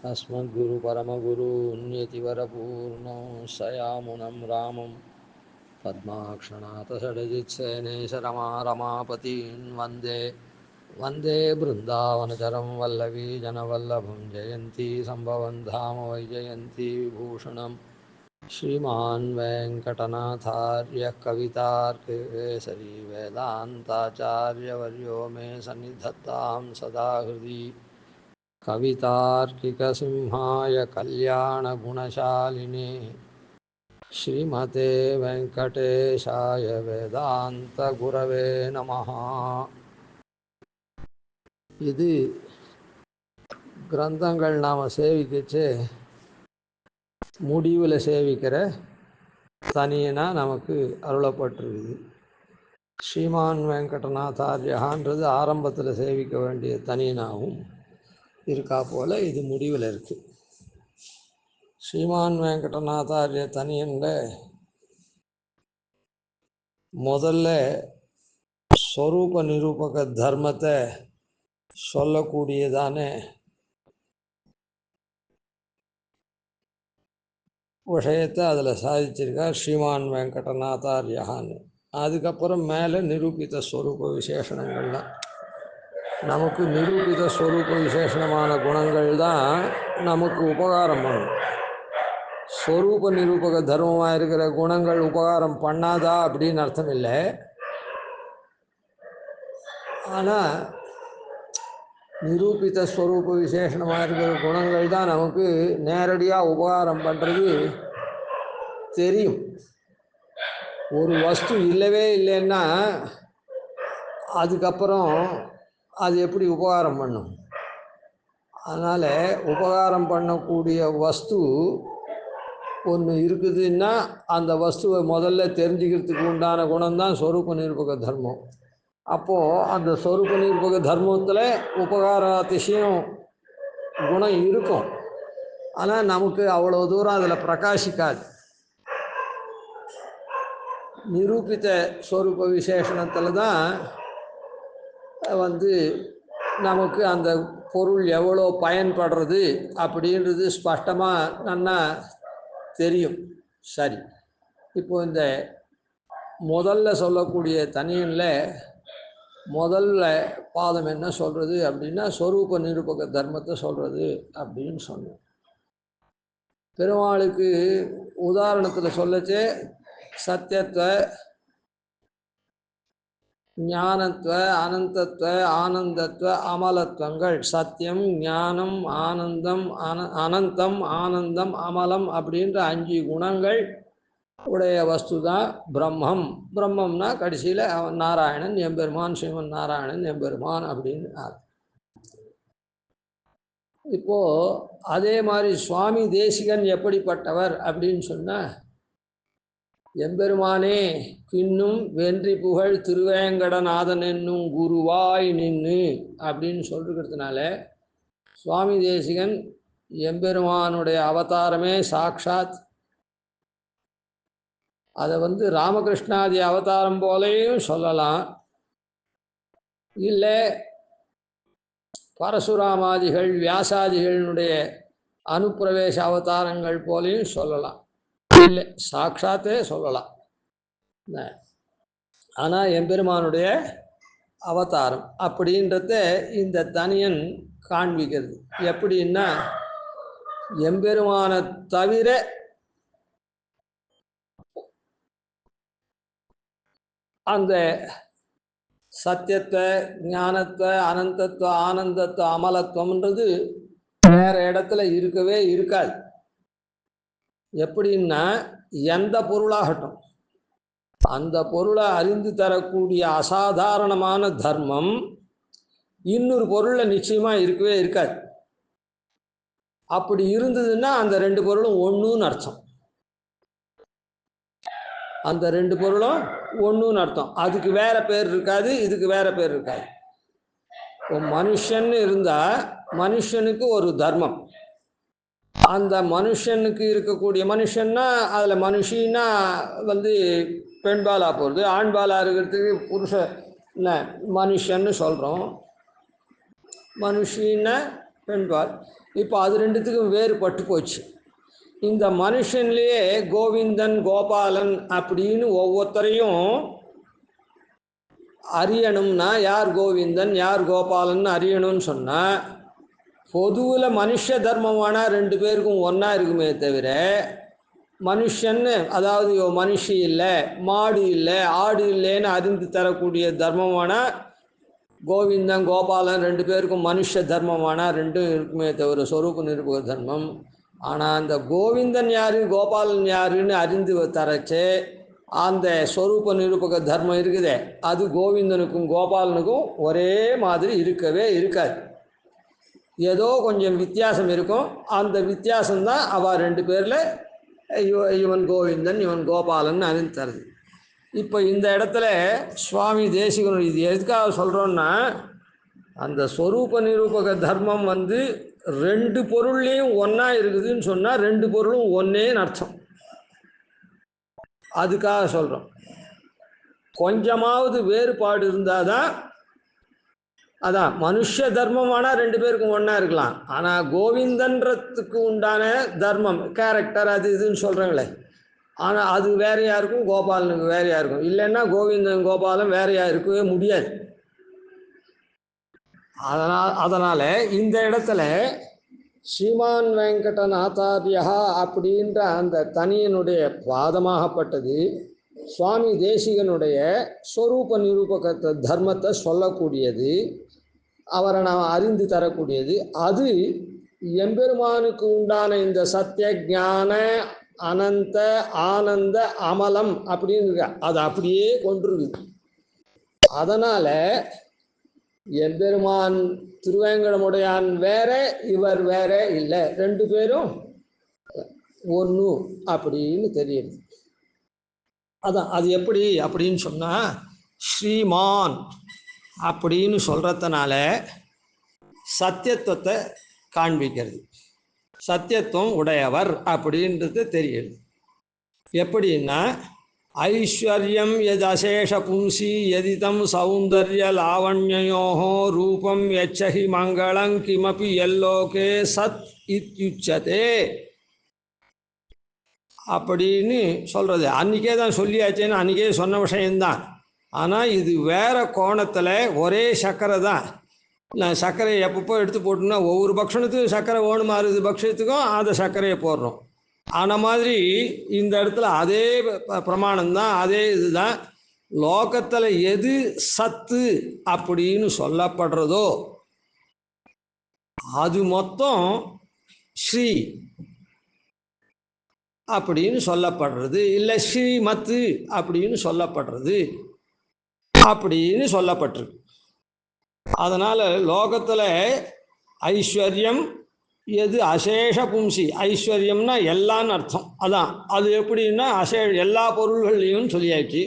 अस्मद्गुरु परमगुरु उन्नतिवरपूर्णो सयामुनं रामं पद्माक्षनाथ षडजित्सेनेश रमापतीन् वन्दे वन्दे बृन्दावनचरं वल्लवी जनवल्लभं जयन्ती सम्भवं धाम वैजयन्ती विभूषणं श्रीमान् वेङ्कटनाथार्यः कवितार्किकेसरी वेदान्ताचार्यवर्यो मे सन्निधत्तां सदा हृदि कवितार्किकसिंहाय कल्याणगुणशालिने श्रीमते वेङ्कटेशाय वेदान्तगुरवे नमः. இது கிரந்தங்கள் நாம் சேவிக்கச்சு முடிவில் சேவிக்கிற தனியனா நமக்கு அருளப்பட்டிருக்குது. ஸ்ரீமான் வெங்கடநாதார்யகான்றது ஆரம்பத்தில் சேவிக்க வேண்டிய தனியனாகவும் இருக்கா போல் இது முடிவில் இருக்குது. ஸ்ரீமான் வெங்கடநாதார்ய தனியனில் முதல்ல ஸ்வரூப நிரூபக தர்மத்தை சொல்லக்கூடியதான விஷயத்தை அதில் சாதிச்சிருக்கார் ஸ்ரீமான் வெங்கடநாதார்யகான்னு. அதுக்கப்புறம் மேலே நிரூபித்த ஸ்வரூப விசேஷணங்கள்லாம் நமக்கு நிரூபித ஸ்வரூப விசேஷணமான குணங்கள் தான் நமக்கு உபகாரம் பண்ணும். ஸ்வரூப நிரூபக தர்மமாக இருக்கிற குணங்கள் உபகாரம் பண்ணாதா அப்படின்னு அர்த்தம் இல்லை. ஆனால் நிரூபித்த ஸ்வரூப விசேஷணமாக இருக்கிற குணங்கள் தான் நமக்கு நேரடியாக உபகாரம் பண்ணுறது தெரியும். ஒரு வஸ்து இல்லவே இல்லைன்னா அதுக்கப்புறம் அது எப்படி உபகாரம் பண்ணும்? அதனால் உபகாரம் பண்ணக்கூடிய வஸ்து ஒன்று இருக்குதுன்னா அந்த வஸ்துவை முதல்ல தெரிஞ்சுக்கிறதுக்கு உண்டான குணம்தான் ஸ்வரூப நிரூபக தர்மம். அப்போது அந்த ஸ்வரூப நிரூபக தர்மத்தில் உபகாராதிசயம் குணம் இருக்கும். ஆனால் நமக்கு அவ்வளோ தூரம் அதில் பிரகாசிக்காது. நிரூபித்த ஸ்வரூப விசேஷணத்தில் தான் நமக்கு அந்த பொருள் எவ்வளோ பயன்படுறது அப்படின்றது ஸ்பஷ்டமாக நல்லா தெரியும். சரி, இப்போ இந்த முதல்ல சொல்லக்கூடிய தனியனில் முதல்ல பாதம் என்ன சொல்கிறது அப்படின்னா ஸ்வரூப நிரூபக தர்மத்தை சொல்கிறது அப்படின்னு சொன்னோம். பெருமாளுக்கு உதாரணத்தில் சொல்லச்சே சத்தியத்துவ, ஞானத்துவ, அனந்தத்துவ, ஆனந்தத்துவ, அமலத்துவங்கள், சத்தியம், ஞானம், ஆனந்தம், அனந்தம், ஆனந்தம், அமலம் அப்படின்ற 5 குணங்கள் உடைய வஸ்து தான் பிரம்மம். பிரம்மம்னா கடைசியில் நாராயணன் எம்பெருமான், ஸ்ரீமன் நாராயணன் எம்பெருமான் அப்படின்னு. இப்போது அதே மாதிரி சுவாமி தேசிகன் எப்படிப்பட்டவர் அப்படின்னு சொன்னால், எம்பெருமானே பின்னும் வென்றி புகழ் திருவேங்கடநாதன் என்னும் குருவாய் நின்று அப்படின்னு சொல்லிருக்கிறதுனால சுவாமி தேசிகன் எம்பெருமானுடைய அவதாரமே சாக்ஷாத். அதை ராமகிருஷ்ணாதி அவதாரம் போலையும் சொல்லலாம், இல்லை பரசுராமாதிகள் வியாசாதிகளினுடைய அனுப்பிரவேச அவதாரங்கள் போலையும் சொல்லலாம், இல்லை சாட்சாத்தே சொல்லலாம். ஆனால் எம்பெருமானுடைய அவதாரம் அப்படின்றத இந்த தனியன் காண்பிக்கிறது. எப்படின்னா, எம்பெருமானை தவிர அந்த சத்தியத்தை, ஞானத்தை, அனந்தத்துவ, ஆனந்தத்துவ, அமலத்துவம்ன்றது வேற இடத்துல இருக்கவே இருக்காது. எப்படின்னா, எந்த பொருளாகட்டும் அந்த பொருளை அறிந்து தரக்கூடிய அசாதாரணமான தர்மம் இன்னொரு பொருளில் நிச்சயமாக இருக்கவே இருக்காது. அப்படி இருந்ததுன்னா அந்த 2 பொருளும் ஒன்றுன்னு அர்த்தம். அந்த 2 பொருளும் ஒன்றுன்னு அர்த்தம். அதுக்கு வேற பேர் இருக்காது, இதுக்கு வேற பேர் இருக்காது. மனுஷன் இருந்தால் மனுஷனுக்கு ஒரு தர்மம், அந்த மனுஷனுக்கு இருக்கக்கூடிய மனுஷன்னா அதில் மனுஷின்னா பெண்பாலாக போகிறது, ஆண்பாலாக இருக்கிறதுக்கு புருஷ மனுஷன்னு சொல்கிறோம். மனுஷின்னா பெண்பால். இப்போ அது ரெண்டுத்துக்கும் வேறுபட்டு போச்சு. இந்த மனுஷன்லேயே கோவிந்தன் கோபாலன் அப்படின்னு ஒவ்வொருத்தரையும் அறியணும்னா யார் கோவிந்தன் யார் கோபாலன் அறியணும்னு சொன்னால் பொதுவில் மனுஷ தர்மமான ரெண்டு பேருக்கும் ஒன்றா இருக்குமே தவிர மனுஷன்னு அதாவது மனுஷி இல்லை மாடு இல்லை ஆடு இல்லைன்னு அறிந்து தரக்கூடிய தர்மமான கோவிந்தன் கோபாலன் ரெண்டு பேருக்கும் மனுஷ தர்மமான ரெண்டும் இருக்குமே தவிர சொரூப நிரூபக தர்மம். ஆனால் அந்த கோவிந்தன் யார் கோபாலன் யாருன்னு அறிந்து தரச்சே அந்த ஸ்வரூப நிரூபக தர்மம் இருக்குதே அது கோவிந்தனுக்கும் கோபாலனுக்கும் ஒரே மாதிரி இருக்கவே இருக்காது. ஏதோ கொஞ்சம் வித்தியாசம் இருக்கும். அந்த வித்தியாசம்தான் அவள் ரெண்டு பேரில் இவன் கோவிந்தன் இவன் கோபாலன் அறிந்து தருது. இப்போ இந்த இடத்துல சுவாமி தேசிகன் இது எதுக்காக சொல்கிறோன்னா அந்த ஸ்வரூப நிரூபக தர்மம் ரெண்டு பொருள்லேயும் ஒன்றா இருக்குதுன்னு சொன்னால் ரெண்டு பொருளும் ஒன்றேன்னு அர்த்தம். அதுக்காக சொல்கிறோம். கொஞ்சமாவது வேறுபாடு இருந்தால் தான் அதான் மனுஷ தர்மமானால் ரெண்டு பேருக்கும் ஒன்றா இருக்கலாம். ஆனால் கோவிந்தன்றதுக்கு உண்டான தர்மம் கேரக்டர் அது இதுன்னு சொல்கிறாங்களே ஆனால் அது வேறையாக இருக்கும் கோபாலனுக்கு வேறையாக இருக்கும். இல்லைன்னா கோவிந்தன் கோபாலன் வேறையாக இருக்கவே முடியாது. அதனால் இந்த இடத்துல ஸ்ரீமான் வெங்கடநாதாரியா அப்படின்ற அந்த தனியனுடைய பாதமாகப்பட்டது சுவாமி தேசிகனுடைய ஸ்வரூப நிரூபக தர்மத்தை சொல்லக்கூடியது, அவரை நாம் அறிந்து தரக்கூடியது. அது எம்பெருமானுக்கு உண்டான இந்த சத்திய ஞான அனந்த ஆனந்த அமலம் அப்படின்னு இருக்க அது அப்படியே கொண்டிருக்குது. அதனால் எம்பெருமான் திருவேங்கடமுடையான் வேற இவர் வேற இல்லை, ரெண்டு பேரும் ஒன்று அப்படின்னு தெரியுது. அதான் அது எப்படி அப்படின்னு சொன்னால் ஸ்ரீமான் அப்படின்னு சொல்கிறதுனால சத்தியத்துவத்தை காண்பிக்கிறது. சத்தியத்துவம் உடையவர் அப்படின்றது தெரியுது. எப்படின்னா ஐஸ்வர்யம் எது அசேஷ பும்சி எதிதம் சௌந்தர்ய லாவண்யோஹோ ரூபம் யச்சஹி மங்களம் கிமபி எல்லோகே சத் இத்யுச்சதே அப்படின்னு சொல்கிறது. அன்றைக்கே தான் சொல்லியாச்சேன்னு அன்றைக்கே சொன்ன விஷயந்தான். ஆனால் இது வேறு கோணத்தில் ஒரே சர்க்கரை தான். நான் சர்க்கரையை எப்பப்போ எடுத்து போட்டோம்னா ஒவ்வொரு பக்ஷணத்துக்கும் சர்க்கரை வேணுமா இருக்குது பக்ஷத்துக்கும் அந்த சர்க்கரையை போடுறோம். ஆன மாதிரி இந்த இடத்துல அதே பிரமாணம்தான், அதே இதுதான். லோகத்தில் எது சத்து அப்படின்னு சொல்லப்படுறதோ அது மொத்தம் ஸ்ரீ அப்படின்னு சொல்லப்படுறது, இல்லை ஸ்ரீமத்து அப்படின்னு சொல்லப்படுறது அப்படின்னு சொல்லப்பட்டிருக்கு. அதனால் லோகத்தில் ஐஸ்வர்யம் எது அசேஷ பும்சி, ஐஸ்வர்யம்னா எல்லான்னு அர்த்தம். அதான் அது எப்படின்னா எல்லா பொருள்கள்லையும் சொல்லியாச்சு.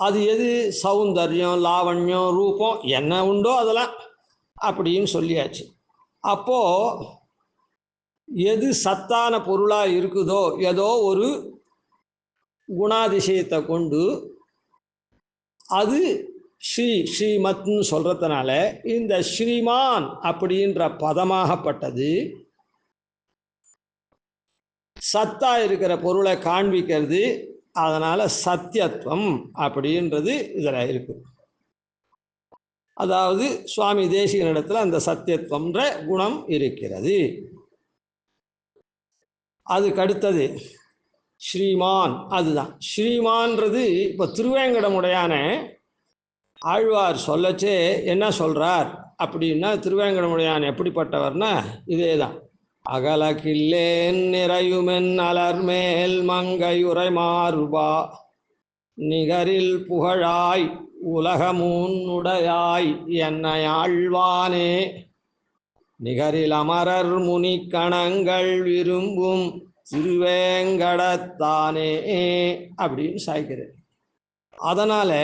அது எது சௌந்தர்யம் லாவண்யம் ரூபம் என்ன உண்டோ அதெல்லாம் அப்படின்னு சொல்லியாச்சு. அப்போது எது சத்தான பொருளாக இருக்குதோ ஏதோ ஒரு குணாதிசயத்தை கொண்டு அது ஸ்ரீமத்னு சொல்கிறதுனால இந்த ஸ்ரீமான் அப்படின்ற பதமாகப்பட்டது சத்தா இருக்கிற பொருளை காண்பிக்கிறது. அதனால் சத்தியத்துவம் அப்படின்றது இதில் இருக்குது. அதாவது சுவாமி தேசிகனிடத்தில் அந்த சத்தியத்துவம்ன்ற குணம் இருக்கிறது. அதுக்கு அடுத்தது ஸ்ரீமான். அதுதான் ஸ்ரீமான்றது. இப்போ திருவேங்கடமுடையான ஆழ்வார் சொல்லச்சே என்ன சொல்கிறார் அப்படின்னா திருவேங்கடமுடையான் எப்படிப்பட்டவர்னா இதே தான். அகலகில்லேன் நிறையுமென் அலர்மேல் மங்கையுரை மார்பா நிகரில் புகழாய் உலகமுன்னுடையாய் என்னை ஆழ்வானே நிகரில் அமரர் முனிக்கணங்கள் விரும்பும் திருவேங்கடத்தானே அப்படின்னு சாய்க்கிறார். அதனால்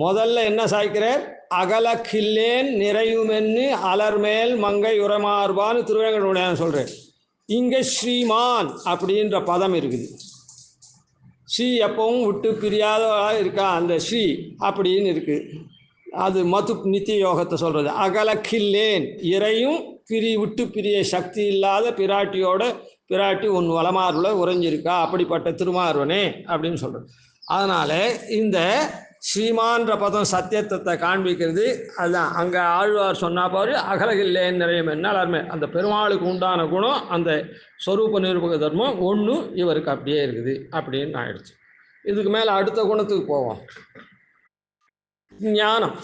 முதல்ல என்ன சாய்க்கிறார்? அகலக்கில்லேன் நிறையுமென்னு அலர்மேல் மங்கை உரமார்பான்னு திருவேங்கடமுடையான் சொல்கிறார். இங்கே ஸ்ரீமான் அப்படின்ற பதம் இருக்குது. ஸ்ரீ எப்பவும் விட்டு பிரியாதவா இருக்கா அந்த ஸ்ரீ அப்படின்னு இருக்குது. அது மது நித்திய யோகத்தை சொல்கிறது. அகலக்கில்லேன், இறையும் விட்டு பிரிய சக்தி இல்லாத பிராட்டி உன் வலமாறுல உறைஞ்சிருக்கா, அப்படிப்பட்ட திருமார்வனே அப்படின்னு சொல்கிறது. அதனால் இந்த ஸ்ரீமான்ற பதம் சத்தியத்தை காண்பிக்கிறது. அதுதான் அங்கே ஆழ்வார் சொன்னா பாரு, அகலகில்லேன் நிறையம் என்னாலுமே அந்த பெருமாளுக்கு உண்டான குணம், அந்த ஸ்வரூப நிரூபக தர்மம் ஒன்று இவருக்கு அப்படியே இருக்குது அப்படின்னு ஆயிடுச்சு. இதுக்கு மேலே அடுத்த குணத்துக்கு போவோம். ஞானம்.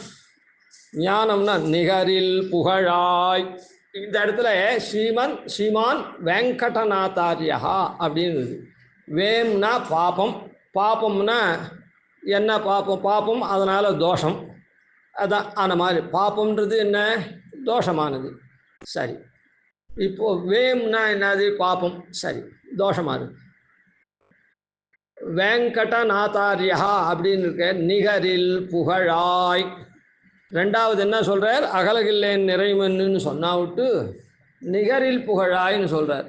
ஞானம்னா நிகரில் புகழாய். இந்த இடத்துல ஸ்ரீமான் வெங்கடநாதாரியா அப்படின்னு. வேம்னா பாபம், பாபம்னா என்ன பாபம் அதனால் தோஷம். அதான் அந்த மாதிரி பாபம்ன்றது என்ன, தோஷமானது. சரி, இப்போ வேம்னா என்னது, பாபம், சரி, தோஷமானது. வெங்கடநாதாரியா அப்படின்னு இருக்க. நிகரில் புகழாய். ரெண்டாவது என்ன சொல்கிறார், அகலகில்லேன் நிறைமன்னு சொன்னா விட்டு நிகரில் புகழாய்ன்னு சொல்கிறார்.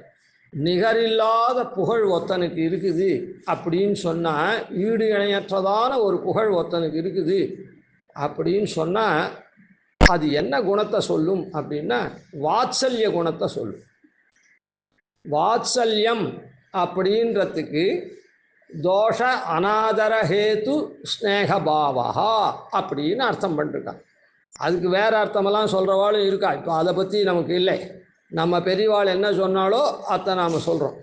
நிகரில்லாத புகழ் ஒத்தனுக்கு இருக்குது அப்படின்னு சொன்னால், ஈடு இணையற்றதான ஒரு புகழ் ஒத்தனுக்கு இருக்குது அப்படின்னு சொன்னால் அது என்ன குணத்தை சொல்லும் அப்படின்னா, வாத்சல்ய குணத்தை சொல்லும். வாத்சல்யம் அப்படின்றதுக்கு தோஷ அநாதரஹேத்து ஸ்நேகபாவா அப்படின்னு அர்த்தம் பண்ணிருக்கான். அதுக்கு வேறு அர்த்தமெல்லாம் சொல்கிறவாளும் இருக்கா. இப்போ அதை பற்றி நமக்கு இல்லை. நம்ம பெரியவாள் என்ன சொன்னாலோ அதை நாம் சொல்கிறோம்.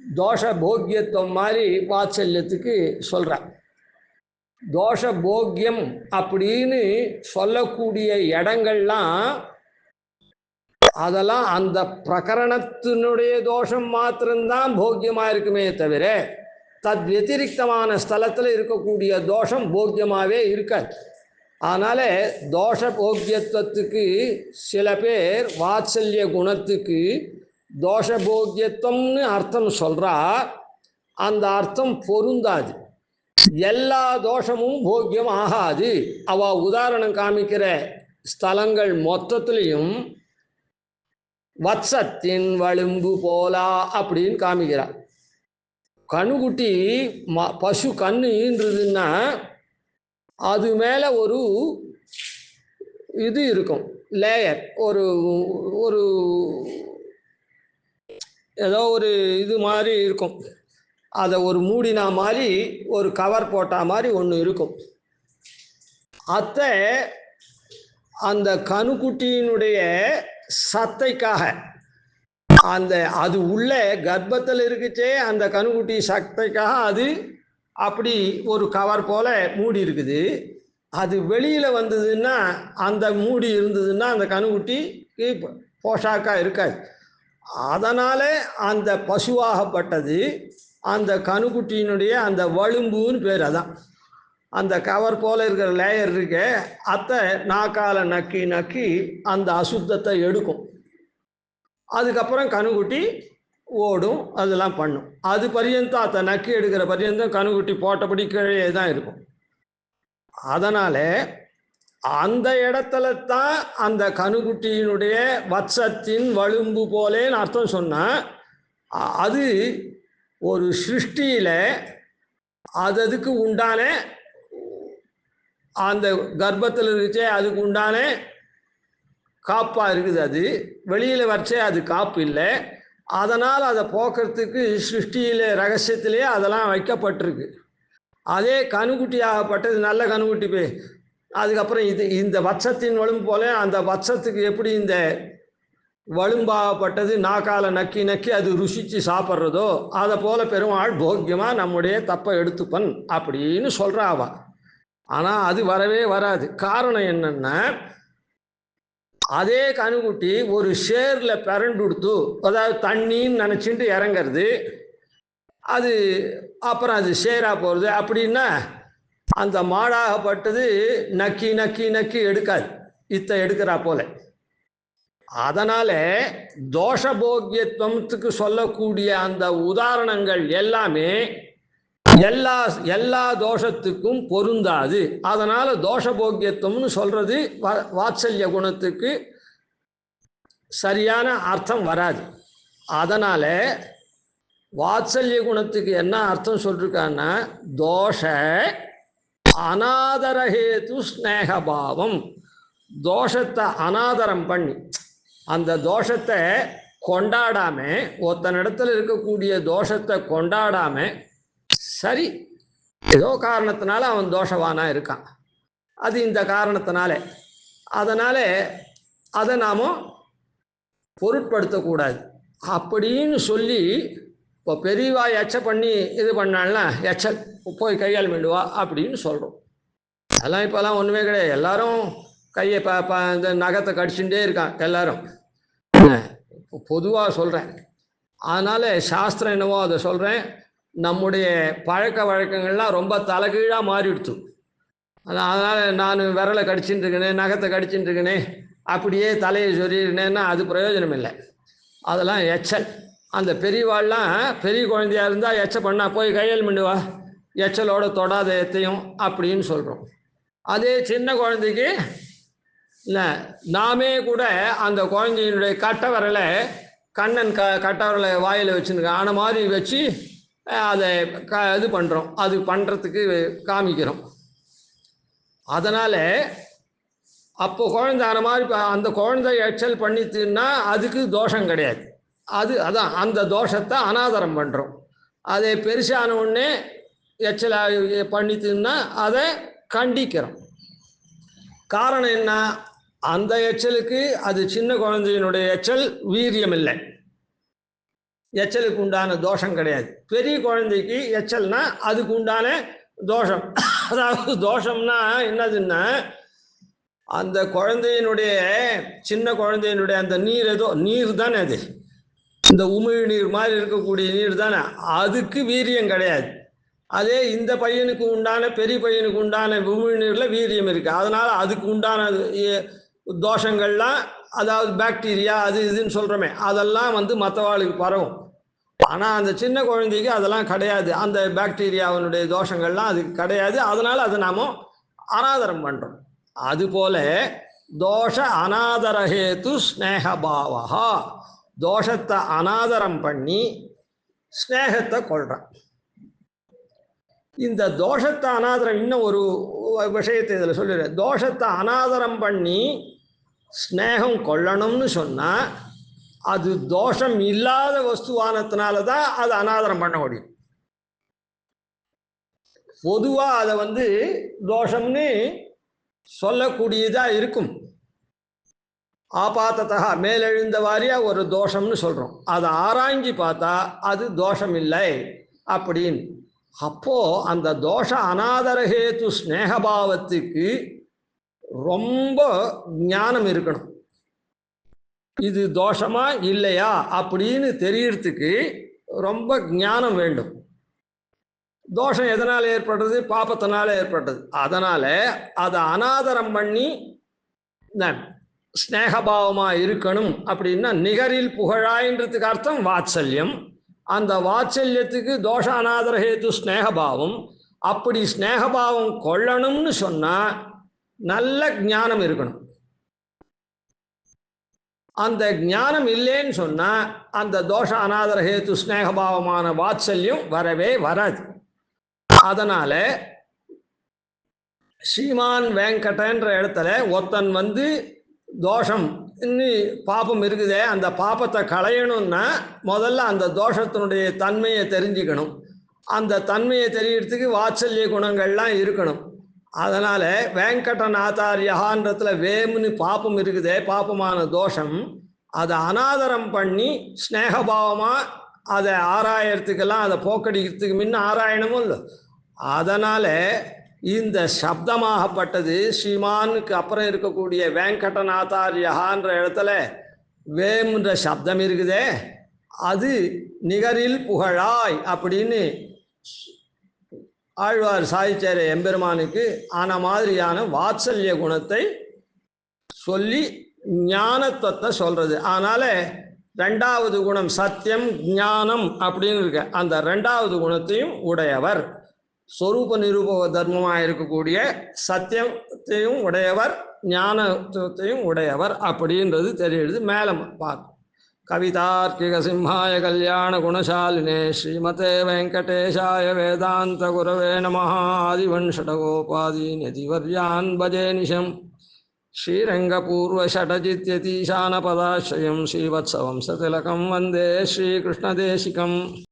தோஷ போக்கியத்துவம் மாதிரி வாத்சல்யத்துக்கு சொல்கிறார். தோஷ போக்கியம் அப்படின்னு சொல்லக்கூடிய இடங்கள்லாம் அதெல்லாம் அந்த பிரகரணத்தினுடைய தோஷம் மாத்திரம்தான் போக்கியமாக இருக்குமே தவிர, தத் வத்திரிக்தமான ஸ்தலத்தில் இருக்கக்கூடிய தோஷம் போக்கியமாகவே இருக்காது. அதனால் தோஷ போக்கியத்துவத்துக்கு சில பேர் வாத்சல்ய குணத்துக்கு தோஷ போக்கியத்துவம்னு அர்த்தம் சொல்கிறா. அந்த அர்த்தம் பொருந்தாது. எல்லா தோஷமும் போக்கியம் ஆகாது. அவள் உதாரணம் காமிக்கிற ஸ்தலங்கள் மொத்தத்துலேயும் வத்சத்தின் வழும்பு போலா அப்படின்னு காமிக்கிறார். கண்ணுக்குட்டி பசு கண்ணு ஈன்றதுன்னா அது மேலே ஒரு இது இருக்கும், லேயர், ஒரு ஒரு ஏதோ ஒரு இது மாதிரி இருக்கும். அதை ஒரு மூடினா மாதிரி ஒரு கவர் போட்டா மாதிரி ஒன்று இருக்கும். அத்தை அந்த கணுக்குட்டியினுடைய சத்தைக்காக அது உள்ள கர்ப்பத்தில் இருக்குச்சே, அந்த கணுக்குட்டி சத்தைக்காக அது அப்படி ஒரு கவர் போல மூடி இருக்குது. அது வெளியில் வந்ததுன்னா, அந்த மூடி இருந்ததுன்னா அந்த கணுக்குட்டிக்கு போஷாக்காக இருக்காது. அதனால் அந்த பசுவாகப்பட்டது அந்த கணுக்குட்டியினுடைய அந்த வழும்புன்னு பேர். அதான் அந்த கவர் போல் இருக்கிற லேயர் இருக்க, அத்தை நாக்கால் நக்கி நக்கி அந்த அசுத்தத்தை எடுக்கும். அதுக்கப்புறம் கணுக்குட்டி ஓடும், அதெல்லாம் பண்ணும். அது பர்யந்தம் அத்தை நக்கி எடுக்கிற பர்யந்தம் கணுக்குட்டி போட்டபடி கீழே தான் இருக்கும். அதனால் அந்த இடத்துல தான் அந்த கணுக்குட்டியினுடைய வத்சத்தின் வழும்பு போலேன்னு அர்த்தம் சொன்னால், அது ஒரு சிருஷ்டியில் அதுக்கு உண்டான அந்த கர்ப்பத்தில் இருந்துச்சே அதுக்கு உண்டான காப்பாக இருக்குது. அது வெளியில் வரைச்சே அது காப்பு இல்லை. அதனால் அதை போக்குறதுக்கு சிருஷ்டியில் ரகசியத்திலே அதெல்லாம் வைக்கப்பட்டிருக்கு. அதே கணுக்குட்டியாகப்பட்டது நல்ல கணுக்குட்டி போய் அதுக்கப்புறம் இந்த வத்சத்தின் வழும்பு போல அந்த வத்சத்துக்கு எப்படி இந்த வழும்பாகப்பட்டது நாக்கால நக்கி நக்கி அது ருசித்து சாப்பிட்றதோ, அதை போல பெருமாள் போக்கியமாக நம்முடைய தப்பை எடுத்துப்பன் அப்படின்னு சொல்கிறாவா. ஆனால் அது வரவே வராது. காரணம் என்னன்னா, அதே கணுக்குட்டி ஒரு ஷேரில் பிறண்டு கொடுத்து, அதாவது தண்ணின்னு நினச்சிட்டு இறங்கிறது, அது அப்புறம் அது ஷேராக போகிறது. அப்படின்னா அந்த மாடாகப்பட்டது நக்கி நக்கி நக்கி எடுக்காது, இத்தை எடுக்கிறா போல. அதனால் தோஷபோக்கியத்துவத்துக்கு சொல்லக்கூடிய அந்த உதாரணங்கள் எல்லாமே எல்லா தோஷத்துக்கும் பொருந்தாது. அதனால் தோஷபோக்கியத்துவம்னு சொல்கிறது வாத்சல்ய குணத்துக்கு சரியான அர்த்தம் வராது. அதனால் வாத்சல்ய குணத்துக்கு என்ன அர்த்தம் சொல்லிருக்கான்னா, தோஷ அநாதரஹேது ஸ்நேகபாவம். தோஷத்தை அநாதரம் பண்ணி, அந்த தோஷத்தை கொண்டாடாம, ஒருத்தனிடத்துல இருக்கக்கூடிய தோஷத்தை கொண்டாடாம, சரி ஏதோ காரணத்தினால அவன் தோஷவானா இருக்கான், அது இந்த காரணத்தினால, அதனால அதை நாம பொருட்படுத்தக்கூடாது அப்படின்னு சொல்லி, இப்போ பெரியவா எச்ச பண்ணி இது பண்ணாள்னா எச்ச போய் கையால் மீண்டுவா அப்படின்னு சொல்கிறோம். அதெல்லாம் இப்போல்லாம் ஒன்றுமே கிடையாது. எல்லாரும் கையை இந்த நகத்தை கடிச்சுட்டே இருக்கான் எல்லாரும், பொதுவாக சொல்கிறேன். அதனால் சாஸ்திரம் என்னவோ அதை சொல்கிறேன். நம்முடைய பழக்க வழக்கங்கள்லாம் ரொம்ப தலைகீழாக மாறிடுச்சு. அதனால் நான் விரலை கடிச்சுட்டு இருக்கேனே, நகத்தை கடிச்சுட்டு இருக்கேனே, அப்படியே தலையை சொல்லிருந்தேன்னா அது பிரயோஜனம் இல்லை. அதெல்லாம் எச்சல். அந்த பெரியவாள்லாம் பெரிய குழந்தையாக இருந்தால் எச்ச பண்ணால் போய் கையல் மிண்டுவா, எச்சலோட தொடாத எத்தையும் அப்படின்னு சொல்கிறோம். அதே சின்ன குழந்தைக்கு இல்லை, நாமே கூட அந்த குழந்தையினுடைய கட்டை வரலை, கண்ணன் கட்டை வரலை வாயில் வச்சுருக்கேன், ஆன மாதிரி வச்சு அதை இது பண்ணுறோம், அது பண்ணுறதுக்கு காமிக்கிறோம். அதனால் அப்போ குழந்தை ஆன மாதிரி அந்த குழந்தை எச்சல் பண்ணித்துன்னா அதுக்கு தோஷம் கிடையாது. அதான் அந்த தோஷத்தை அனாதரம் பண்ணுறோம். அதை பெருசான உடனே எச்சல் பண்ணித்துன்னா அதை கண்டிக்கிறோம். காரணம் என்ன? அந்த எச்சலுக்கு அது சின்ன குழந்தையினுடைய எச்சல் வீரியம் இல்லை, எச்சலுக்கு உண்டான தோஷம் கிடையாது. பெரிய குழந்தைக்கு எச்சல்னா அதுக்கு உண்டான தோஷம். அதாவது தோஷம்னா என்னதுன்னா, அந்த குழந்தையினுடைய சின்ன குழந்தையினுடைய அந்த நீர் ஏதோ நீர் தானே, அது இந்த உமிழ் நீர் மாதிரி இருக்கக்கூடிய நீர் தானே, அதுக்கு வீரியம் கிடையாது. அதே இந்த பையனுக்கு உண்டான பெரிய பையனுக்கு உண்டான உமிழ் நீரில் வீரியம் இருக்குது. அதனால் அதுக்கு உண்டான தோஷங்கள்லாம், அதாவது பாக்டீரியா அது இதுன்னு சொல்கிறோமே, அதெல்லாம் மற்றவாளுக்கு பரவும். ஆனால் அந்த சின்ன குழந்தைக்கு அதெல்லாம் கிடையாது, அந்த பாக்டீரியாவினுடைய தோஷங்கள்லாம் அதுக்கு கிடையாது. அதனால் அதை நாம் அனாதரம் பண்ணுறோம். அதுபோல தோஷ அநாதரஹேது ஸ்நேகபாவா, தோஷத்தை அநாதரம் பண்ணி ஸ்நேகத்தை கொள்கிறான். இந்த தோஷத்தை அநாதரம், இன்னும் ஒரு விஷயத்தை இதில் சொல்லிடுறேன். தோஷத்தை அநாதரம் பண்ணி ஸ்நேகம் கொள்ளணும்னு சொன்னால் அது தோஷம் இல்லாத வஸ்துவானத்தினால தான் அதை அநாதரம் பண்ண முடியும். பொதுவாக அதை தோஷம்னு சொல்லக்கூடியதாக இருக்கும். ஆபாத்ததா மேலெழுந்த வாரியா ஒரு தோஷம்னு சொல்கிறோம். அதை ஆராய்ஞ்சி பார்த்தா அது தோஷம் இல்லை அப்படின்னு. அப்போது அந்த தோஷ அநாதரஹேது ஸ்நேகபாவத்துக்கு ரொம்ப ஞானம் இருக்கணும். இது தோஷமா இல்லையா அப்படின்னு தெரியறதுக்கு ரொம்ப ஞானம் வேண்டும். தோஷம் எதனால் ஏற்படுறது? பாபத்தினால ஏற்பட்டது. அதனால் அதை அநாதரம் பண்ணி ஸ்நேகபாவமாக இருக்கணும். அப்படின்னா நிகரில் புகழாயின்றதுக்கு அர்த்தம் வாத்சல்யம். அந்த வாத்சல்யத்துக்கு தோஷ அநாதரஹேது ஸ்நேகபாவம். அப்படி ஸ்நேகபாவம் கொள்ளணும்னு சொன்னால் நல்ல ஞானம் இருக்கணும். அந்த ஞானம் இல்லைன்னு சொன்னால் அந்த தோஷ அநாதரஹேது ஸ்நேகபாவமான வாத்சல்யம் வரவே வராது. அதனால் ஸ்ரீமான் வெங்கடன்ற இடத்துல ஒருத்தன் தோஷம் பாபம் இருக்குதே, அந்த பாபத்தை களையணும்னா முதல்ல அந்த தோஷத்தினுடைய தன்மையை தெரிஞ்சுக்கணும். அந்த தன்மையை தெரியறதுக்கு வாத்சல்ய குணங்கள்லாம் இருக்கணும். அதனால் வெங்கடநாதாரியகான்றத்துல வேம்னு பாப்பம் இருக்குதே, பாப்பமான தோஷம், அதை அநாதரம் பண்ணி ஸ்நேகபாவமாக அதை ஆராயறதுக்கெல்லாம், அதை போக்கடிக்கிறதுக்கு முன்ன ஆராயணமும் இல்லை. அதனால் இந்த சப்தமாகப்பட்டது ஸ்ரீமானுக்கு அப்புறம் இருக்கக்கூடிய வெங்கடநாதாரியகான்ற இடத்துல வேம்ன்ற சப்தம் இருக்குதே, அது நிகரில் புகழாய் அப்படின்னு ஆழ்வார் சாதிச்சார எம்பெருமானுக்கு ஆன மாதிரியான வாத்சல்ய குணத்தை சொல்லி ஞானத்துவத்தை சொல்றது. அதனால ரெண்டாவது குணம் சத்தியம் ஞானம் அப்படின்னு இருக்க, அந்த ரெண்டாவது குணத்தையும் உடையவர், சொரூப நிரூப தர்மமாக இருக்கக்கூடிய சத்தியத்தையும் உடையவர், ஞானத்தையும் உடையவர் அப்படின்றது தெரியுது. மேலே பார்க்கும். கவிதார்க்கிக சிம்ஹாய கல்யாண குணசாலினே ஸ்ரீமதே வெங்கடேஷாய வேதாந்த குரவே நமः. ஆதிவன்ஷடகோபாதீன் யதிவர்யான் பஜே நிஷம் ஸ்ரீரங்கபூர்வஷடஜித்யதீசானபதாஸ்ரயம் ஸ்ரீவத்சவம் சதிலகம் வந்தே ஸ்ரீகிருஷ்ணதேசிகம்.